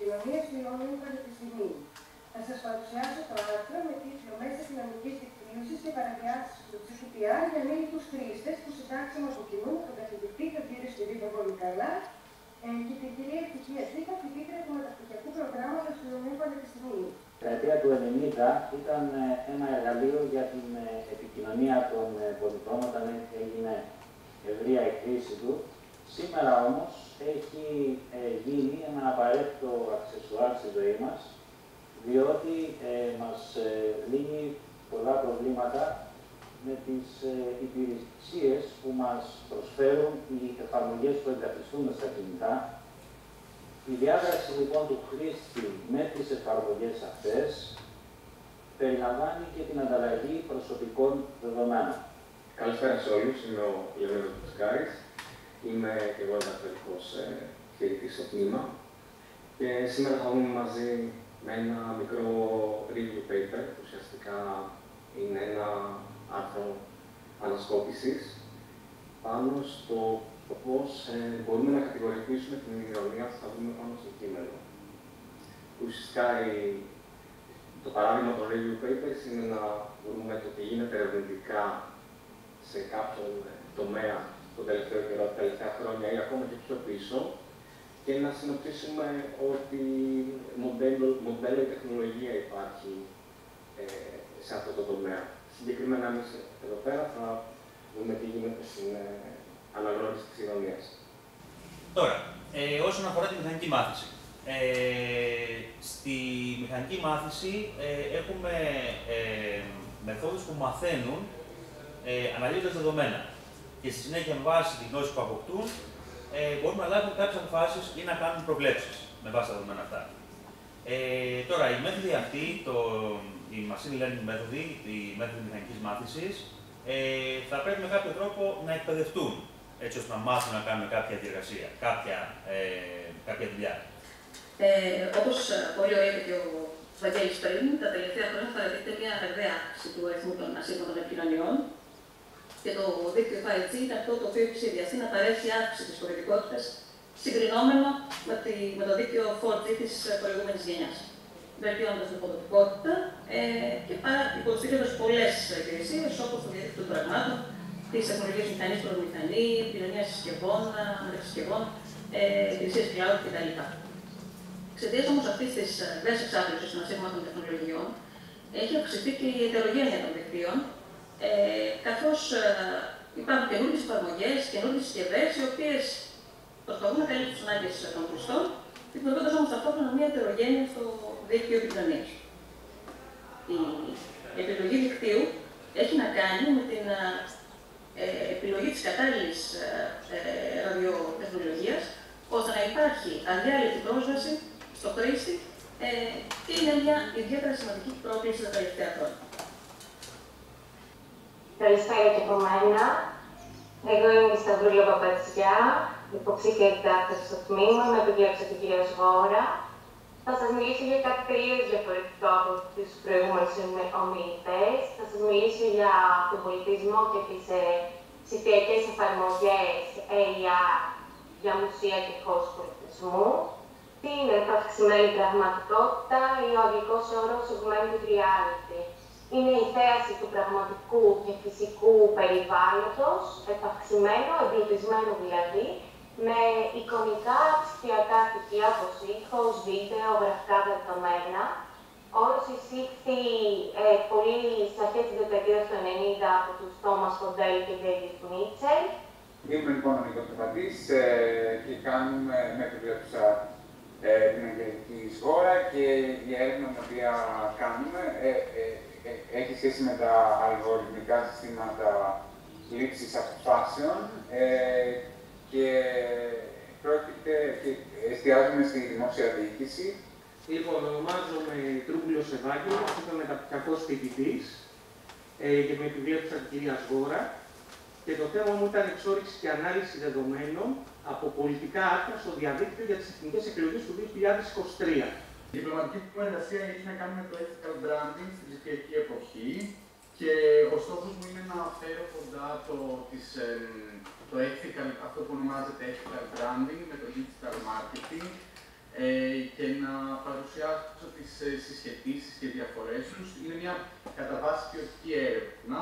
επικοινωνίας του Ιωνίου Πανεπιστημίου. Θα σας παρουσιάσω το άρθρο με τίτλο «Μέσα κοινωνικής δικτύωσης και παραβιάσεις του GDPR για ανήλικους χρήστες» που συντάξαμε από κοινού με τον καθηγητή, τον κύριο Σπυρίδο Βολικαλά και την κυρία Ευτυχία Τσίκα, φοιτήτρια του μεταπτυχιακού προγράμματος του Ιωνίου Πανεπιστημίου. Η δεκαετία του 90 ήταν ένα εργαλείο για την επικοινωνία των πολιτών όταν έγινε ευρεία η χρήση του. Σήμερα όμως έχει γίνει ένα απαραίτητο αξεσουάρ στη ζωή μας, διότι μας λύνει πολλά προβλήματα με τις υπηρεσίες που μας προσφέρουν οι εφαρμογές που εγκαθιστούμε στα κινητά. Η διάδραση λοιπόν του χρήστη με τις εφαρμογές αυτές περιλαμβάνει και την ανταλλαγή προσωπικών δεδομένων. Καλησπέρα σε όλους, είμαι ο Λεωνίδας Πασκάρης. Είμαι και εγώ διδακτορικός φοιτητής στο τμήμα και σήμερα θα δούμε μαζί με ένα μικρό review paper, που ουσιαστικά είναι ένα άρθρο ανασκόπησης πάνω στο πώς μπορούμε να κατηγοριοποιήσουμε την ηρωνία που θα δούμε πάνω στο κείμενο. Ουσιαστικά το παράδειγμα των review papers είναι να δούμε το τι γίνεται ερευνητικά σε κάποιον τομέα τον τελευταίο καιρό, τα τελευταία χρόνια ή ακόμα και πιο πίσω, και να συνοψίσουμε ότι μοντέλο ή τεχνολογία υπάρχει σε αυτό το τομέα. Συγκεκριμένα, εμείς εδώ πέρα θα δούμε τι γίνεται στην αναγνώριση της ηρωνίας. Τώρα, όσον αφορά τη μηχανική μάθηση. Στη μηχανική μάθηση έχουμε μεθόδους που μαθαίνουν αναλύοντας δεδομένα. Και στη συνέχεια, με βάση τη γνώση που αποκτούν, μπορούμε να λάβουν κάποιες αποφάσεις ή να κάνουν προβλέψεις με βάση τα δεδομένα αυτά. Τώρα, οι μέθοδοι αυτοί, οι machine learning μέθοδοι, οι μέθοδοι μηχανικής μάθησης, θα πρέπει με κάποιο τρόπο να εκπαιδευτούν, έτσι ώστε να μάθουν να κάνουν κάποια διεργασία, κάποια δουλειά. Όπως πολύ ωραία είπε και ο Βαγγέλης πριν, τα τελευταία χρόνια παρατηρείται μια ραγδαία αύξηση του αριθμού των ασύμβατων επικοινωνιών. Και το δίκτυο 5G ήταν αυτό το οποίο έχει σχεδιαστεί να παρέχει αύξηση της χωρητικότητας συγκρινόμενο με το δίκτυο 4G της προηγούμενης γενιάς. Βελτιώνοντας την αποδοτικότητα και υποστηρίζοντας πολλές υπηρεσίες όπως το διαδίκτυο των πραγμάτων, τις τεχνολογίες μηχανής προς μηχανή, επικοινωνία συσκευών, μετασυσκευών, υπηρεσίες cloud κτλ. Εξαιτίας όμως αυτής της βέσης εξάπλωσης των ασύμβατων τεχνολογιών, έχει αυξηθεί και η ετερογένεια των δικτύων, καθώς υπάρχουν καινούργιες εφαρμογές, καινούργιες συσκευές, οι οποίες προσπαθούν να καλύψουν τις ανάγκες των χρηστών, δημιουργώντας όμως ταυτόχρονα μια ετερογένεια στο δίκτυο επικοινωνίας. Η επιλογή δικτύου έχει να κάνει με την επιλογή της κατάλληλης ραδιοτεχνολογίας, ώστε να υπάρχει αδιάλειπτη πρόσβαση στο χρήστη και είναι μια ιδιαίτερα σημαντική πρόκληση τα τελευταία χρόνια. Καλησπέρα και από μένα. Εγώ είμαι η Σταυρούλα Παπατσιά, υποψήφια διδάκτορ στο τμήμα, με επιλέξω την κυρία Σγόρα. Θα σας μιλήσω για κάτι τελείως διαφορετικό από τους προηγούμενους ομιλητές. Θα σας μιλήσω για τον πολιτισμό και τις ψηφιακές εφαρμογές AI για μουσεία και χώρους πολιτισμού. Τι είναι το αυξημένη πραγματικότητα ή ο αγγλικός όρος augmented reality. Είναι η θέαση του πραγματικού και φυσικού περιβάλλοντος, επαυξημένο, εμπλουτισμένο δηλαδή, με εικονικά ψηφιακά στοιχεία όπως ήχος, βίντεο, γραφικά δεδομένα. Ο όρος εισήχθη πολύ στις αρχές της δεκαετίας του 90 από τους Τόμας Κοντέλ και Ντέιβιντ Μίτσελ. Είμαι λοιπόν ο Νίκος Παπαδής και κάνουμε με την πλειοψηφία την Αγγελική Σγόρα και η έρευνα την οποία κάνουμε έχει σχέση με τα αλγοριθμικά συστήματα λήψης αποφάσεων και εστιάζουμε στη δημόσια διοίκηση. Λοιπόν, ονομάζομαι Τρούγκουλος Ευάγγελος, είμαι μεταπτυχιακός φοιτητής και με επιβλέψα την κυρία Σγόρα. Και το θέμα μου ήταν εξόρυξη και ανάλυση δεδομένων από πολιτικά άρθρα στο διαδίκτυο για τις εθνικές εκλογές του 2023. Η διπλωματική μου εργασία έχει να κάνει με το ethical branding στην ψηφιακή εποχή και ο στόχος μου είναι να φέρω κοντά το ethical, αυτό που ονομάζεται ethical branding με το digital marketing και να παρουσιάσω τις συσχετήσεις και διαφορές τους. Είναι μια κατά βάση ποιοτική έρευνα